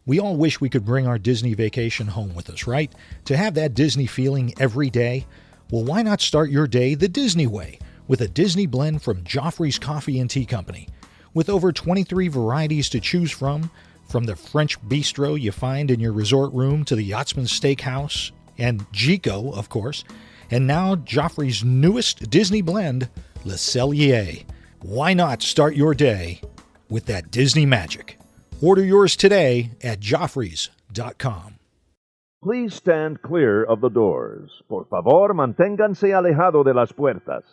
We all wish we could bring our Disney vacation home with us, right? To have that Disney feeling every day? Well, why not start your day the Disney way with a Disney blend from Joffrey's Coffee and Tea Company? With over 23 varieties to choose from the French bistro you find in your resort room to the Yachtsman Steakhouse and Jico, of course, and now Joffrey's newest Disney blend, Le Cellier. Why not start your day with that Disney magic? Order yours today at joffreys.com. Please stand clear of the doors. Por favor, manténganse alejado de las puertas.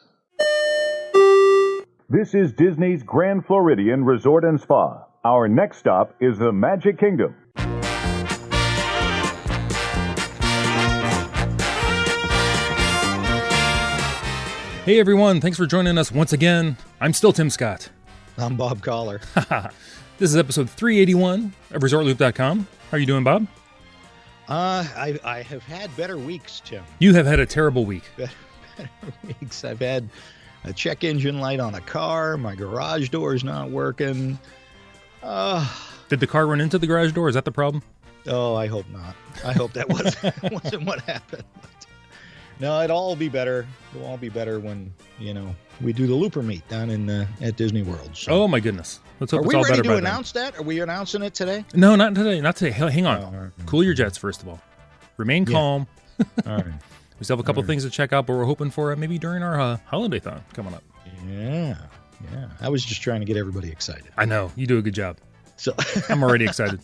This is Disney's Grand Floridian Resort and Spa. Our next stop is the Magic Kingdom. Hey everyone, thanks for joining us once again. I'm still Tim Scott. I'm Bob Collar. This is episode 381 of ResortLoop.com. How are you doing, Bob? I have had better weeks, Tim. You have had a terrible week. Better weeks. I've had a check engine light on a car. My garage door is not working. Did the car run into the garage door? Is that the problem? Oh, I hope not. I hope that wasn't what happened. But, no, it'll all be better. It'll all be better when, we do the Looper Meet down at Disney World. So. Oh, my goodness. Let's hope Are it's we all ready better to by announce that? Are we announcing it today? No, not today. Not today. Hang on. Oh, all right. Cool your jets, first of all. Remain calm. All right. We still have a couple things to check out, but we're hoping for maybe during our holiday-thon coming up. Yeah. I was just trying to get everybody excited. I know. You do a good job. So I'm already excited.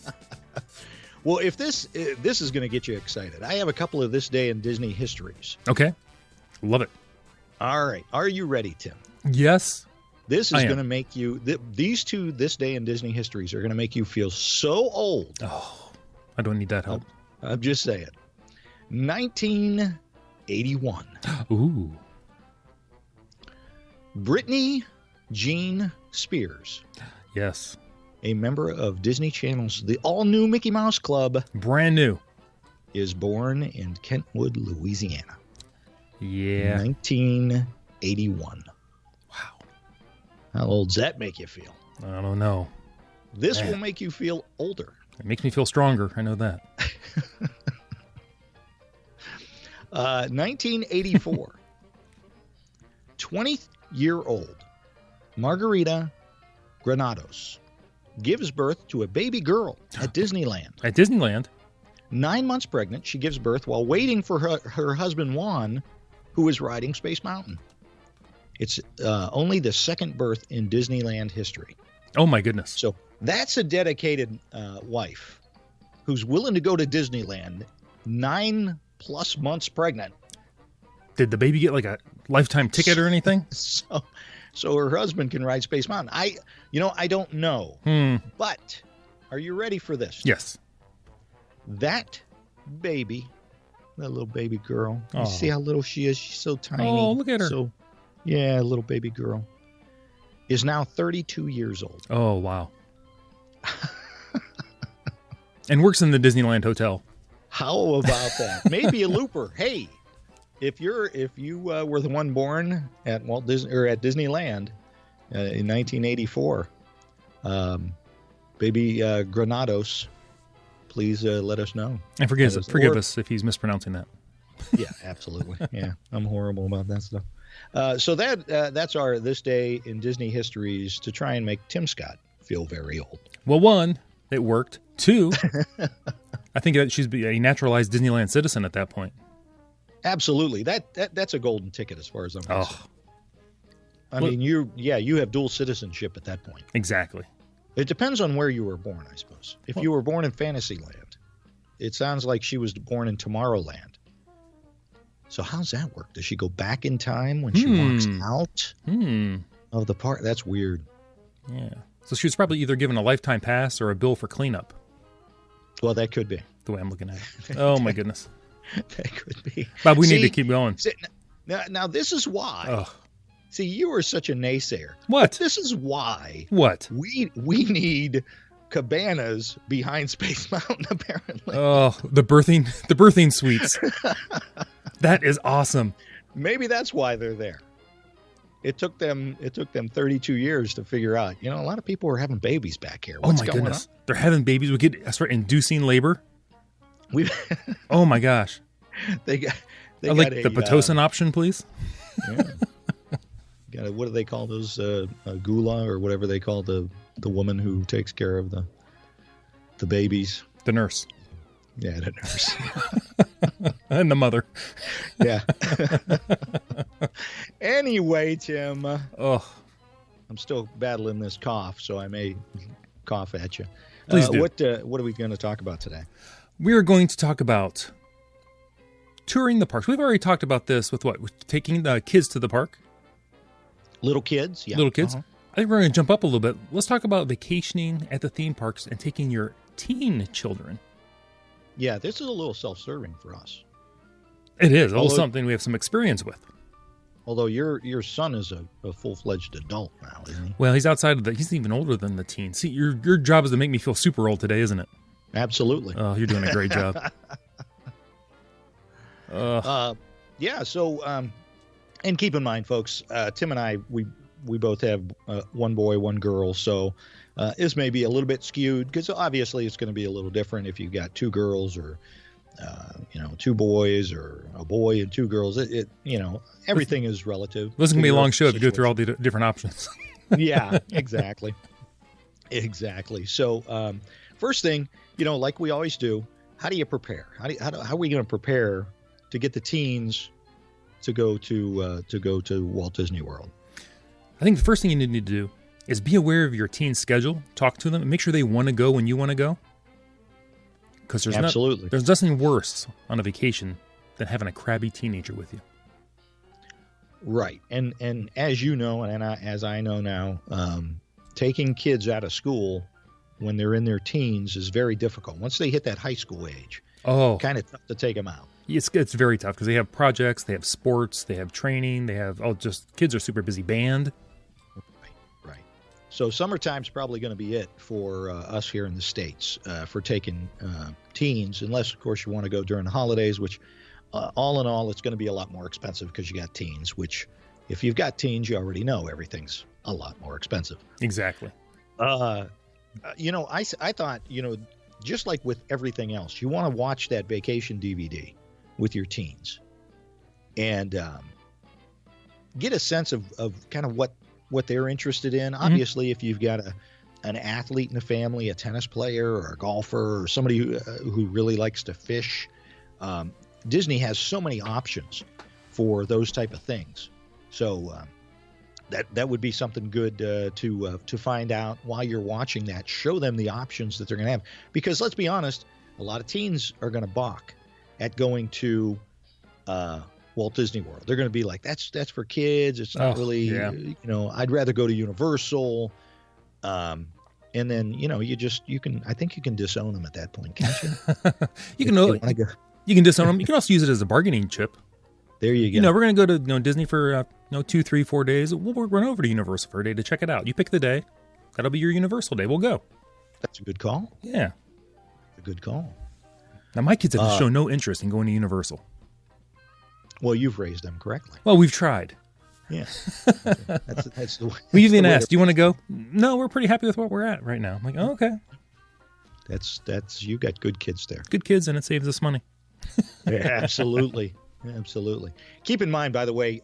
Well, if this is going to get you excited, I have a couple of This Day in Disney histories. Okay. Love it. All right. Are you ready, Tim? Yes. This is going to make you, these two This Day in Disney histories are going to make you feel so old. Oh, I don't need that help. I'm just saying. 1981. Ooh. Brittany Jean Spears. Yes. A member of Disney Channel's The All-New Mickey Mouse Club. Brand new. Is born in Kentwood, Louisiana. Yeah. 1981. Wow. How old does that make you feel? I don't know. This will make you feel older. It makes me feel stronger. I know that. 1984. 20-year-old Margarita Granados gives birth to a baby girl at Disneyland. At Disneyland? 9 months pregnant, she gives birth while waiting for her husband Juan, who is riding Space Mountain. It's only the second birth in Disneyland history. Oh, my goodness. So that's a dedicated wife who's willing to go to Disneyland 9+ months pregnant. Did the baby get like a lifetime ticket or anything? So her husband can ride Space Mountain. I don't know. But are you ready for this? Yes. That baby, that little baby girl. You Oh. see how little she is? She's so tiny. Oh, look at her. So, yeah, little baby girl is now 32 years old. Oh, wow. And works in the Disneyland Hotel. How about that? Maybe a looper. Hey, if you were the one born at Walt Disney or at Disneyland in 1984, baby Granados, please let us know. And forgive us if he's mispronouncing that. Yeah, absolutely. Yeah, I'm horrible about that stuff. So that's our This Day in Disney histories to try and make Tim Scott feel very old. Well, one, it worked. Two, I think that she's a naturalized Disneyland citizen at that point. Absolutely. That's a golden ticket as far as I'm concerned. I Look, mean, you have dual citizenship at that point. Exactly. It depends on where you were born, I suppose. If you were born in Fantasyland, it sounds like she was born in Tomorrowland. So how's that work? Does she go back in time when she walks out of the park? That's weird. Yeah. So she was probably either given a lifetime pass or a bill for cleanup. Well, that could be. The way I'm looking at it. Oh, my goodness. That could be. Bob, we need to keep going. Now, this is why. Ugh. See, you are such a naysayer. What? This is why. What? We need cabanas behind Space Mountain, apparently. Oh, the birthing suites. That is awesome. Maybe that's why they're there. it took them 32 years to figure out. A lot of people are having babies back here. Oh What's my going goodness. They're having babies. I start inducing labor. on? Oh my gosh. They got I'd like the Pitocin option, please. Yeah. What do they call those? Gula or whatever they call the woman who takes care of the babies. The nurse. Yeah, the nurse. And the mother. Yeah. Anyway, Tim. Oh, I'm still battling this cough, so I may cough at you. Please do. What are we going to talk about today? we are going to talk about touring the parks. We've already talked about this with what? With taking the kids to the park? Little kids? Yeah. Little kids? I think we're going to jump up a little bit. Let's talk about vacationing at the theme parks and taking your teen children. Yeah, this is a little self-serving for us. It is. Although something we have some experience with. Although your son is a full-fledged adult now, isn't he? Well, he's outside of he's even older than the teen. See, your job is to make me feel super old today, isn't it? Absolutely. Oh, you're doing a great job. Yeah, so, and keep in mind, folks, Tim and I, we both have one boy, one girl, so this may be a little bit skewed, because obviously it's going to be a little different if you've got two girls or, two boys or a boy and two girls. Everything is relative. This is going to be a long show if you go through all the different options. Yeah, exactly. Exactly. So, first thing, like we always do, how do you prepare? How are we going to prepare to get the teens to go to Walt Disney World? I think the first thing you need to do is be aware of your teen's schedule. Talk to them and make sure they want to go when you want to go. Because there's nothing worse on a vacation than having a crabby teenager with you. Right. And as you know, and as I know now, taking kids out of school when they're in their teens is very difficult. Once they hit that high school age, kind of tough to take them out. It's very tough because they have projects, they have sports, they have training, they have kids are super busy. Band. Right. So summertime's probably going to be it for us here in the States for taking teens, unless, of course, you want to go during the holidays, which all in all, it's going to be a lot more expensive because you got teens, which if you've got teens, you already know everything's a lot more expensive. Exactly. I thought, just like with everything else, you want to watch that vacation DVD with your teens and get a sense of kind of what they're interested in. Mm-hmm. Obviously, if you've got an athlete in the family, a tennis player or a golfer or somebody who really likes to fish, Disney has so many options for those type of things. So that would be something good to find out while you're watching that. Show them the options that they're going to have. Because let's be honest, a lot of teens are going to balk at going to Walt Disney World. They're going to be like, that's for kids. It's not really, I'd rather go to Universal. And then, I think you can disown them at that point, can't you? You can disown them. You can also use it as a bargaining chip. There you go. We're going to go to Disney for 2, 3, 4 days. We'll run over to Universal for a day to check it out. You pick the day. That'll be your Universal day. We'll go. That's a good call. Yeah. A good call. Now, my kids have shown no interest in going to Universal. Well, you've raised them correctly. Well, we've tried. Yeah. That's the way. We even asked, do you want to go? No, we're pretty happy with where we're at right now. I'm like, oh, okay. That's you got good kids there. Good kids, and it saves us money. Yeah, absolutely. Absolutely. Keep in mind, by the way,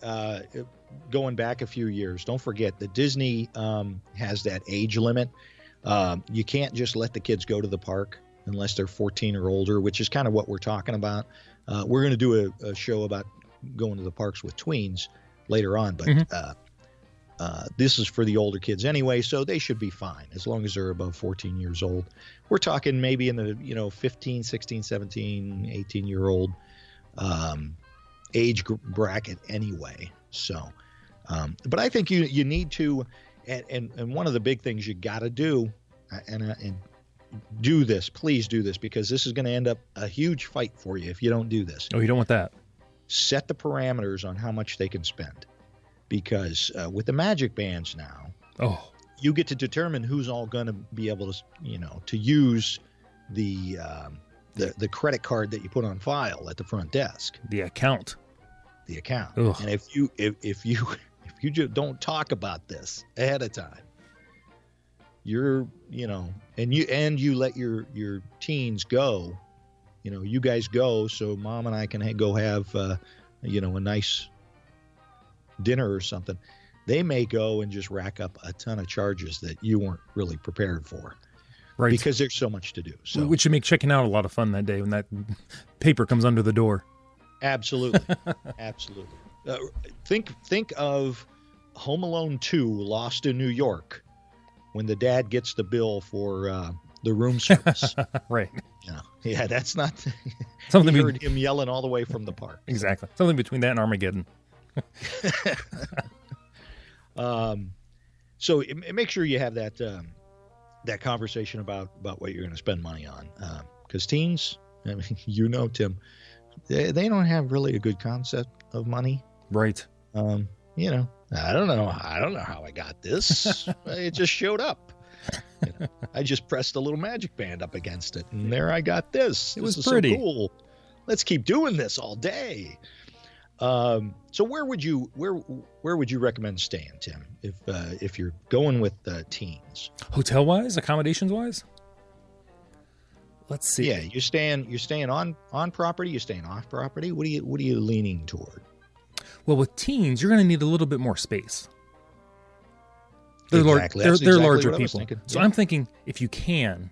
going back a few years, don't forget that Disney has that age limit. You can't just let the kids go to the park unless they're 14 or older, which is kind of what we're talking about. We're going to do a show about going to the parks with tweens later on, but this is for the older kids anyway, so they should be fine as long as they're above 14 years old. We're talking maybe in the 15, 16, 17, 18-year-old age bracket anyway. So, but I think you need to, and one of the big things you got to do, and do this, please do this, because this is going to end up a huge fight for you if you don't do this. Oh, you don't want that. Set the parameters on how much they can spend, because with the Magic Bands now, you get to determine who's all going to be able to, to use the credit card that you put on file at the front desk. The account. Ugh. And if If you just don't talk about this ahead of time, you're, and you let your teens go, you guys go, so mom and I can go have, a nice dinner or something. They may go and just rack up a ton of charges that you weren't really prepared for. Right. Because there's so much to do. So, which should make checking out a lot of fun that day when that paper comes under the door. Absolutely. Absolutely. Think of Home Alone 2, Lost in New York, when the dad gets the bill for the room service. Right. Yeah, that's not something. You heard him yelling all the way from the park. Exactly. Something between that and Armageddon. So make sure you have that that conversation about what you're going to spend money on, because teens, Tim, they don't have really a good concept of money. Right. I don't know how I got this. It just showed up. I just pressed a little magic band up against it, and there I got this. It was pretty so cool. Let's keep doing this all day. So where would you recommend staying, Tim, if you're going with teens? Hotel wise, accommodations wise? Let's see. Yeah, you're staying on property, you're staying off property. What are you leaning toward? Well, with teens, you're going to need a little bit more space. They're exactly. They're larger people. So yeah. I'm thinking, if you can,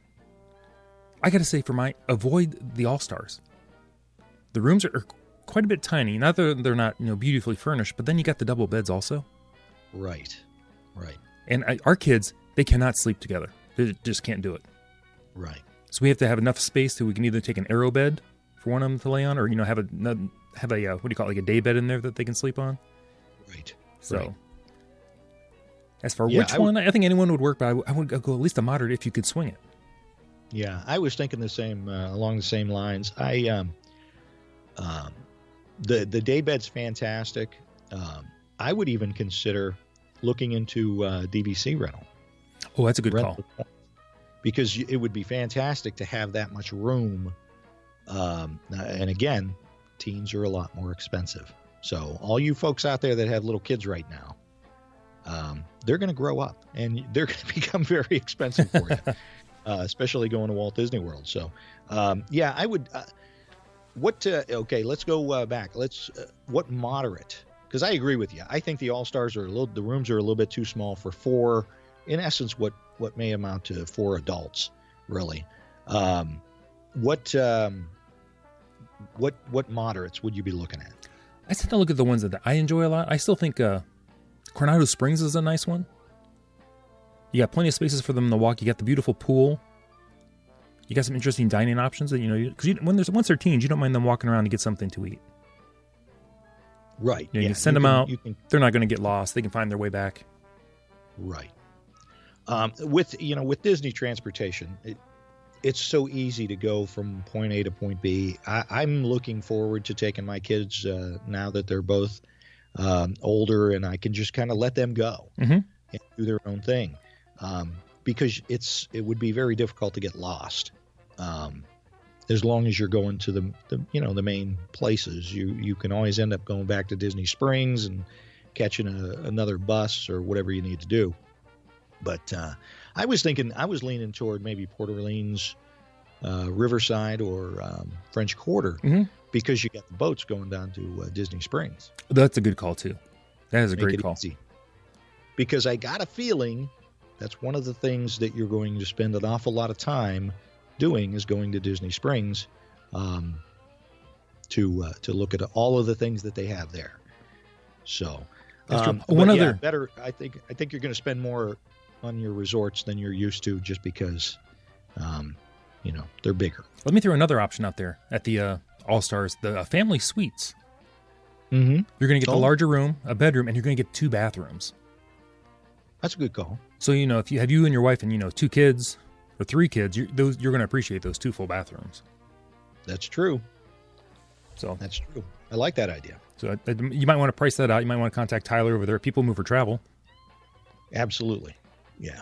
I got to say, avoid the All-Stars. The rooms are quite a bit tiny. Not that they're not beautifully furnished, but then you got the double beds also. Right. And our kids, they cannot sleep together. They just can't do it. Right. So we have to have enough space that we can either take an arrow bed for one of them to lay on, or have a what do you call it, like a day bed in there that they can sleep on. Right. So. Right. As for which one, I think anyone would work, but I would go at least a moderate if you could swing it. Yeah, I was thinking the same along the same lines. The day bed's fantastic. I would even consider looking into DVC rental. Oh, that's a good call. Because it would be fantastic to have that much room. And again, teens are a lot more expensive. So all you folks out there that have little kids right now, they're going to grow up and they're going to become very expensive for you, especially going to Walt Disney World. So, I would. Okay, let's go back. What moderate? Because I agree with you. I think the All-Stars the rooms are a little bit too small for four. In essence, what may amount to 4 adults, really. What moderates would you be looking at? I tend to look at the ones that I enjoy a lot. I still think Coronado Springs is a nice one. You got plenty of spaces for them to walk. You got the beautiful pool. You got some interesting dining options that because once they're teens, you don't mind them walking around to get something to eat. Right. You can send them out. They're not going to get lost. They can find their way back. Right. With Disney transportation, it's so easy to go from point A to point B. I'm looking forward to taking my kids now that they're both older, and I can just kind of let them go and do their own thing, because it would be very difficult to get lost. As long as you're going to the main places, you can always end up going back to Disney Springs and catching another bus or whatever you need to do. But I was leaning toward maybe Port Orleans, Riverside, or French Quarter, because you got the boats going down to Disney Springs. That's a good call too. That is a great call. Easy. Because I got a feeling that's one of the things that you're going to spend an awful lot of time doing is going to Disney Springs to look at all of the things that they have there. So better. I think you're going to spend more on your resorts than you're used to, just because they're bigger. Let me throw another option out there at the All-Stars, the family suites. Mm-hmm. You're going to get the larger room, a bedroom, and you're going to get 2 bathrooms. That's a good call. So, if you have you and your wife and, 2 kids or 3 kids, you're going to appreciate those 2 full bathrooms. That's true. So that's true. I like that idea. So you might want to price that out. You might want to contact Tyler over there. People Mover Travel. Absolutely. Yeah.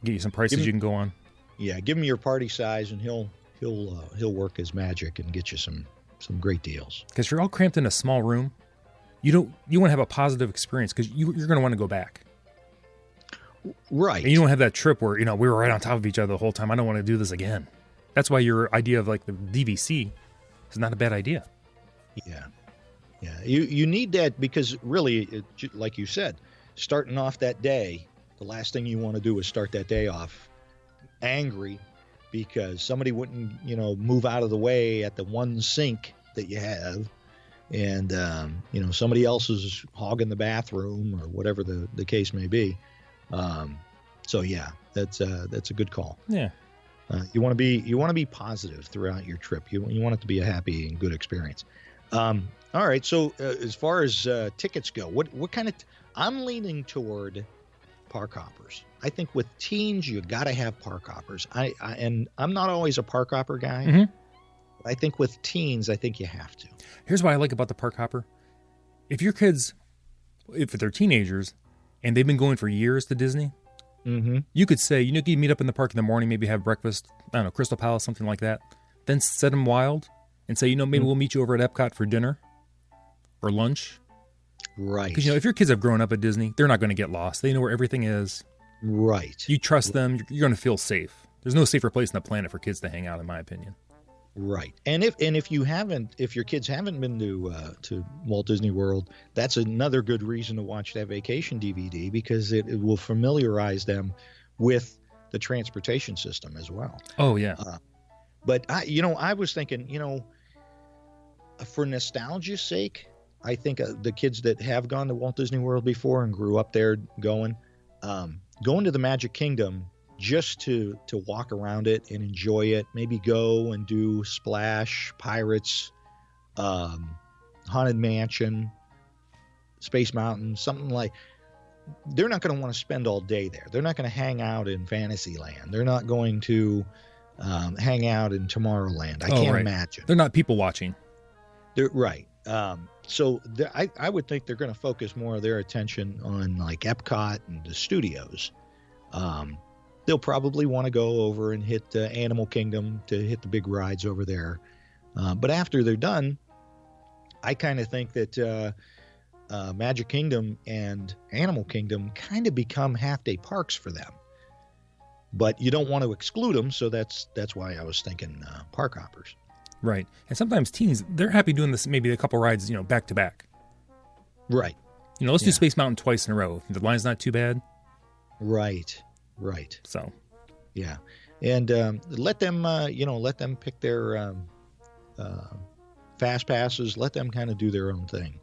Get you some prices you can go on. Yeah. Give him your party size, and he'll work his magic and get you some great deals. Because you're all cramped in a small room. you want to have a positive experience because you're going to want to go back. Right. And you don't have that trip where, we were right on top of each other the whole time. I don't want to do this again. That's why your idea of like the DVC is not a bad idea. Yeah. Yeah. You need that because really, like you said, starting off that day, the last thing you want to do is start that day off angry because somebody wouldn't, move out of the way at the one sink that you have. And, somebody else is hogging the bathroom or whatever the case may be. So yeah, that's a good call. Yeah. You want to be positive throughout your trip. You want it to be a happy and good experience. All right. So as far as tickets go, what kind of? I'm leaning toward park hoppers. I think with teens, you got to have park hoppers. And I'm not always a park hopper guy. Mm-hmm. But I think with teens, I think you have to. Here's what I like about the park hopper. If your kids, if they're teenagers and they've been going for years to Disney, mm-hmm. you could say, you meet up in the park in the morning, maybe have breakfast, I don't know, Crystal Palace, something like that. Then set them wild and say, maybe we'll meet you over at Epcot for dinner or lunch. Right. Because, if your kids have grown up at Disney, they're not going to get lost. They know where everything is. Right. You trust them. You're going to feel safe. There's no safer place on the planet for kids to hang out, in my opinion. Right. And if your kids haven't been to Walt Disney World, that's another good reason to watch that vacation DVD because it will familiarize them with the transportation system as well. Oh yeah. But I was thinking, for nostalgia's sake, I think the kids that have gone to Walt Disney World before and grew up there going to the Magic Kingdom just to walk around it and enjoy it, maybe go and do Splash, Pirates, Haunted Mansion, Space Mountain, something like. They're not going to want to spend all day there. They're not going to hang out in Fantasyland. They're not going to hang out in Tomorrowland. I can't imagine. They're not people watching. They're right. So I would think they're going to focus more of their attention on like Epcot and the studios. They'll probably want to go over and hit Animal Kingdom to hit the big rides over there. But after they're done, I kind of think that Magic Kingdom and Animal Kingdom kind of become half-day parks for them. But you don't want to exclude them, so that's why I was thinking park hoppers. Right. And sometimes teens, they're happy doing this, maybe a couple rides, back to back. Right. Let's do Space Mountain twice in a row. The line's not too bad. Right. So. Yeah. And let them pick their fast passes. Let them kind of do their own thing.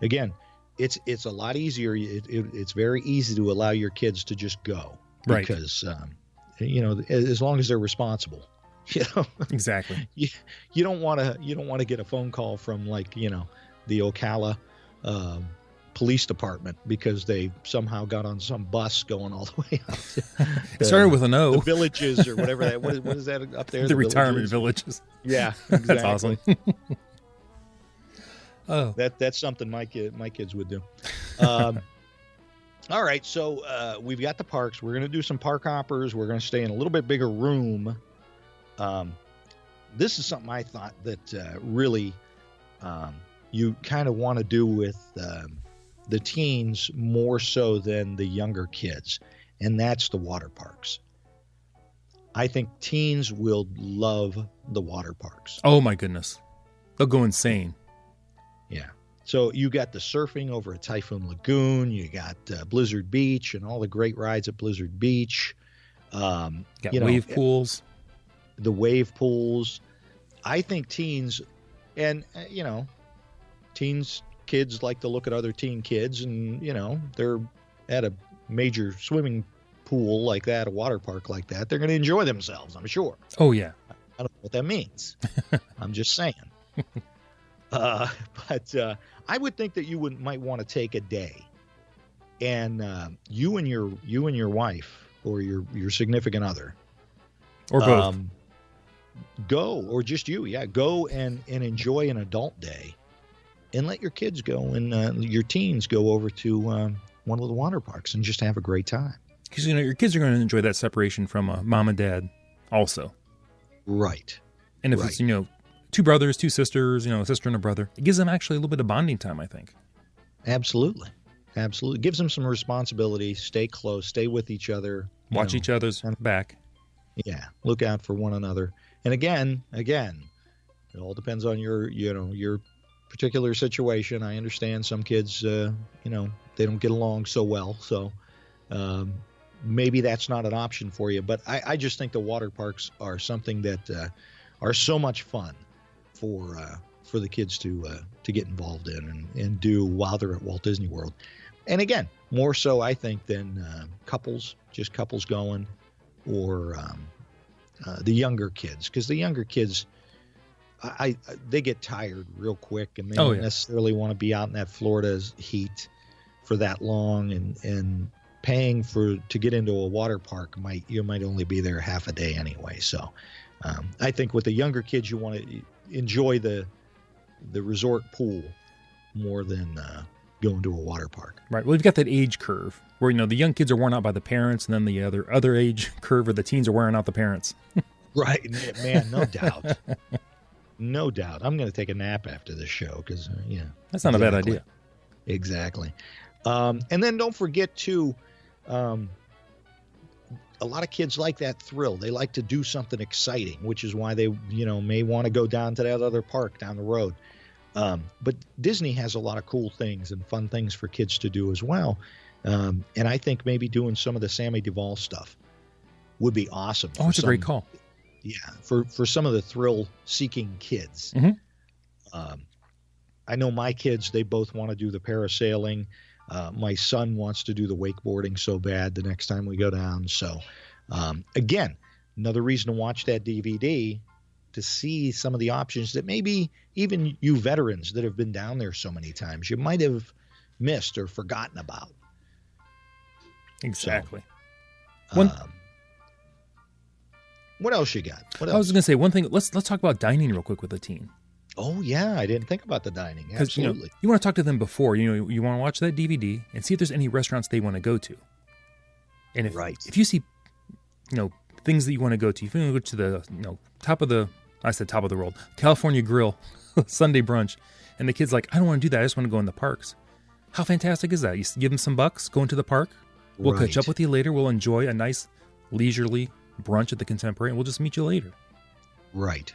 Again, it's a lot easier. It's very easy to allow your kids to just go. Right. Because, as long as they're responsible. Exactly. You don't want to get a phone call from the Ocala police department because they somehow got on some bus going all the way up. It started with an O. The Villages or whatever that. What is that up there? The retirement villages. Yeah, exactly. That's awesome. Oh, that's something my kids would do. All right, so we've got the parks. We're going to do some park hoppers. We're going to stay in a little bit bigger room. This is something I thought that really you kind of want to do with the teens more so than the younger kids, and that's the water parks. I think teens will love the water parks. Oh my goodness. They'll go insane. Yeah. So you got the surfing over at Typhoon Lagoon. You got Blizzard Beach and all the great rides at Blizzard Beach. Got wave pools. The wave pools. I think teens, and kids like to look at other teen kids, and they're at a major swimming pool like that, a water park like that. They're going to enjoy themselves, I'm sure. Oh yeah. I don't know what that means. I'm just saying. But I would think that you might want to take a day, and you and your wife or your significant other, or both, go, or just you, go and enjoy an adult day, and let your kids go and your teens go over to one of the water parks and just have a great time. Because your kids are going to enjoy that separation from mom and dad, also. Right. And if it's 2 brothers, 2 sisters, a sister and a brother. It gives them actually a little bit of bonding time, I think. Absolutely. Absolutely. Gives them some responsibility. Stay close. Stay with each other. Watch each other's back. Yeah. Look out for one another. And again, it all depends on your particular situation. I understand some kids, they don't get along so well. So maybe that's not an option for you. But I just think the water parks are something that are so much fun for the kids to get involved in and do while they're at Walt Disney World. And again, more so, I think, than couples going, or the younger kids, because the younger kids, they get tired real quick, and they don't necessarily want to be out in that Florida heat for that long, and paying to get into a water park you might only be there half a day anyway. So I think with the younger kids, you want to enjoy the resort pool more than going to a water park. Right. Well, we've got that age curve where, the young kids are worn out by the parents, and then the other age curve where the teens are wearing out the parents. Right. Man, no doubt. No doubt. I'm going to take a nap after this show because, That's not a bad idea. Exactly. And then don't forget, too, a lot of kids like that thrill. They like to do something exciting, which is why they, may want to go down to that other park down the road. But Disney has a lot of cool things and fun things for kids to do as well. And I think maybe doing some of the Sammy Duvall stuff would be awesome. Oh, it's a great call. Yeah, for some of the thrill-seeking kids. Mm-hmm. I know my kids, they both want to do the parasailing. My son wants to do the wakeboarding so bad the next time we go down. So, again, another reason to watch that DVD, to see some of the options that maybe even you veterans that have been down there so many times, you might have missed or forgotten about. Exactly. So, what else you got? What else? I was going to say one thing. Let's talk about dining real quick with a teen. Oh, yeah. I didn't think about the dining. Absolutely. You want to talk to them before. You want to watch that DVD and see if there's any restaurants they want to go to. And if you see, things that you want to go to, if you want to go to the, top of the world, California Grill, Sunday brunch, and the kid's like, I don't want to do that. I just want to go in the parks. How fantastic is that? You give them some bucks, go into the park. We'll catch up with you later. We'll enjoy a nice leisurely brunch at the Contemporary, and we'll just meet you later. Right.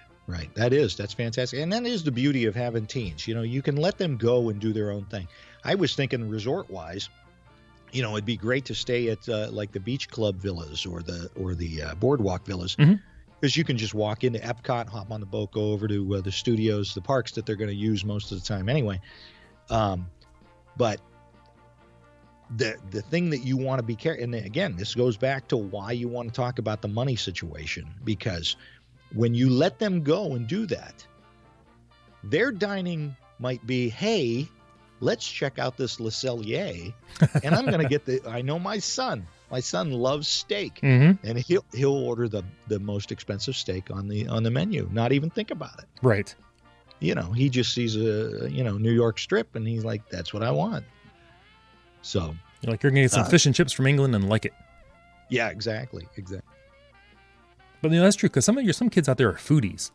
That's fantastic. And that is the beauty of having teens. You can let them go and do their own thing. I was thinking resort-wise, it'd be great to stay at like the beach club villas or the boardwalk villas, because you can just walk into Epcot, hop on the boat, go over to the studios, the parks that they're going to use most of the time anyway. But the thing that you want to be careful, and again, this goes back to why you want to talk about the money situation, because when you let them go and do that, their dining might be, hey, let's check out this Le Cellier, and I'm going to get I know my son loves steak, and he'll order the most expensive steak on the menu, not even think about it. Right. He just sees a New York strip, and he's like, that's what I want. So you're going to get some fish and chips from England and like it. Yeah, exactly. But that's true, because some kids out there are foodies.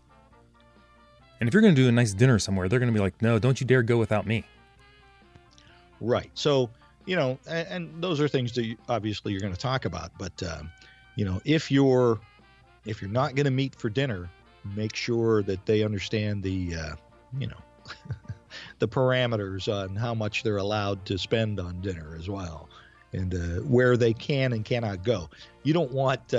And if you're going to do a nice dinner somewhere, they're going to be like, no, don't you dare go without me. Right. So, and those are things that obviously you're going to talk about. But, if you're not going to meet for dinner, make sure that they understand the, the parameters on how much they're allowed to spend on dinner as well, and where they can and cannot go. You don't want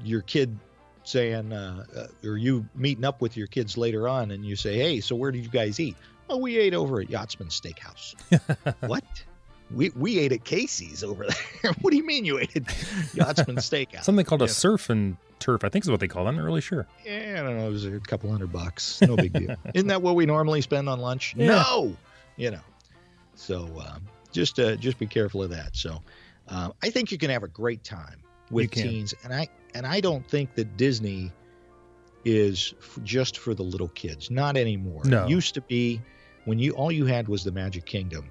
your kid saying, or you meeting up with your kids later on, and you say, hey, so where did you guys eat? Oh, we ate over at Yachtsman Steakhouse. What? We ate at Casey's over there. What do you mean you ate at Yachtsman Steakhouse? Something called a surf and turf, I think is what they call it. I'm not really sure. Yeah, I don't know. It was a couple $100. No big deal. Isn't that what we normally spend on lunch? Yeah. No. So just be careful of that. So I think you can have a great time with teens, and I don't think that Disney is just for the little kids. Not anymore. No. It used to be when all you had was the Magic Kingdom,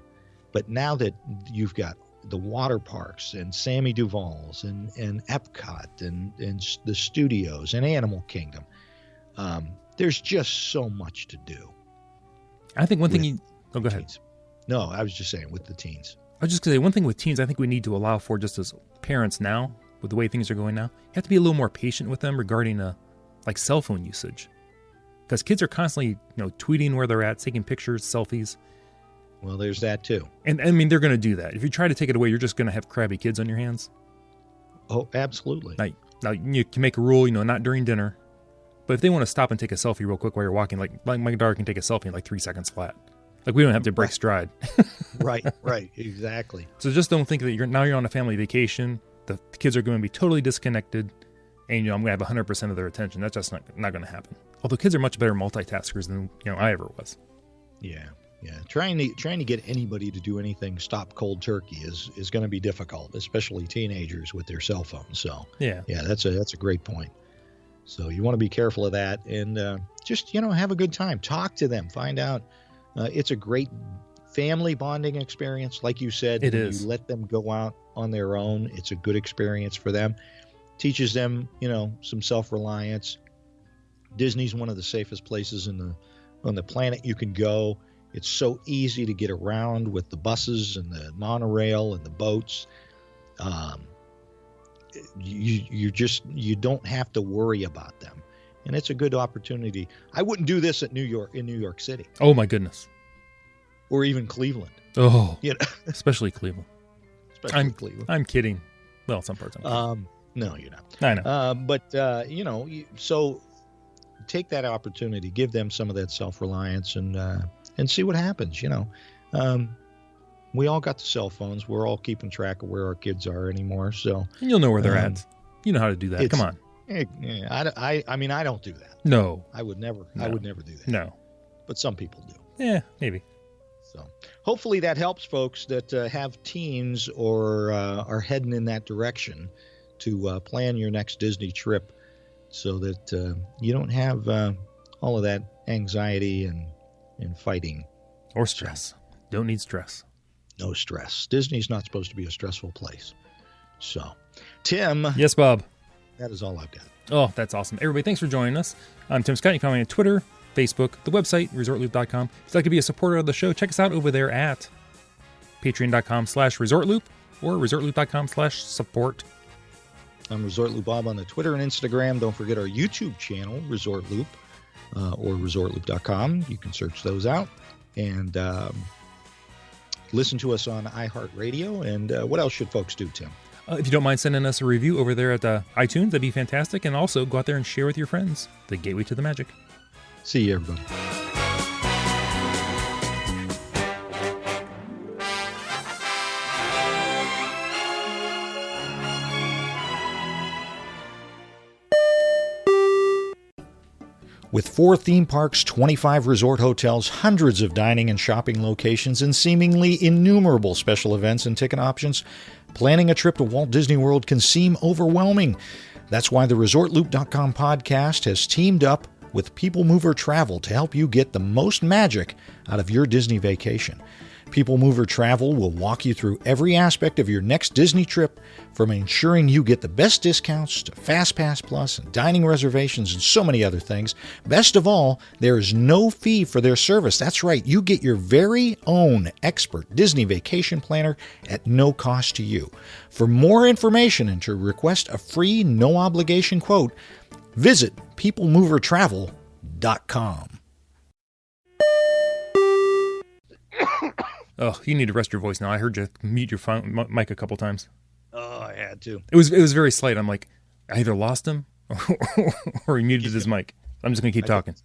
but now that you've got the water parks and Sammy Duvall's and Epcot and the studios and Animal Kingdom, There's just so much to do. I think one thing go ahead. Teens. No, I was just saying with the teens. I was just going to say, one thing with teens I think we need to allow for, just as parents now, with the way things are going now, you have to be a little more patient with them regarding like cell phone usage. Because kids are constantly, tweeting where they're at, taking pictures, selfies. Well, there's that too. And I mean, they're going to do that. If you try to take it away, you're just going to have crabby kids on your hands. Oh, absolutely. Now you can make a rule, not during dinner. But if they want to stop and take a selfie real quick while you're walking, like my daughter can take a selfie in like 3 seconds flat. Like we don't have to break stride. Right, exactly. So just don't think that you're on a family vacation. The kids are going to be totally disconnected, and I'm going to have 100% of their attention. That's just not going to happen. Although kids are much better multitaskers than I ever was. Yeah. Trying to get anybody to do anything stop cold turkey is going to be difficult, especially teenagers with their cell phones. So yeah, that's a great point. So you want to be careful of that, and just have a good time. Talk to them. Find out. It's a great family bonding experience, like you said. It is. You let them go out on their own. It's a good experience for them. Teaches them, some self-reliance. Disney's one of the safest places on the planet you can go. It's so easy to get around with the buses and the monorail and the boats. You don't have to worry about them. And it's a good opportunity. I wouldn't do this in New York City. Oh my goodness. Or even Cleveland. Oh, especially Cleveland. Cleveland. I'm kidding. Well, some parts I'm kidding. No, you're not. I know. But so take that opportunity, give them some of that self-reliance, and see what happens. We all got the cell phones. We're all keeping track of where our kids are anymore. So and you'll know where they're at. You know how to do that. Come on. I mean, I don't do that. No, I would never. No. I would never do that. No, but some people do. Yeah, maybe. So hopefully that helps folks that have teens or are heading in that direction to plan your next Disney trip, so that you don't have all of that anxiety and fighting or stress. Don't need stress. No stress. Disney's not supposed to be a stressful place. So, Tim. Yes, Bob. That is all I've got. Oh, that's awesome. Everybody, thanks for joining us. I'm Tim Scott. You can find me on Twitter, Facebook, the website, resortloop.com. If you'd like to be a supporter of the show, check us out over there at patreon.com/resortloop or resortloop.com/support. I'm Resort Loop Bob on the Twitter and Instagram. Don't forget our YouTube channel, Resort Loop, or resortloop.com. You can search those out. And listen to us on iHeartRadio. And what else should folks do, Tim? If you don't mind sending us a review over there at iTunes, that'd be fantastic. And also go out there and share with your friends. The gateway to the magic. See you, everybody. With 4 theme parks, 25 resort hotels, hundreds of dining and shopping locations, and seemingly innumerable special events and ticket options, planning a trip to Walt Disney World can seem overwhelming. That's why the ResortLoop.com podcast has teamed up with People Mover Travel to help you get the most magic out of your Disney vacation. People Mover Travel will walk you through every aspect of your next Disney trip, from ensuring you get the best discounts to FastPass Plus and dining reservations and so many other things. Best of all, there is no fee for their service. That's right, you get your very own expert Disney vacation planner at no cost to you. For more information and to request a free, no-obligation quote, visit peoplemovertravel.com. Oh, you need to rest your voice now. I heard you mute your phone, mic a couple times. Oh, I had to. It was very slight. I'm like, I either lost him or he muted his mic. I'm just going to keep talking.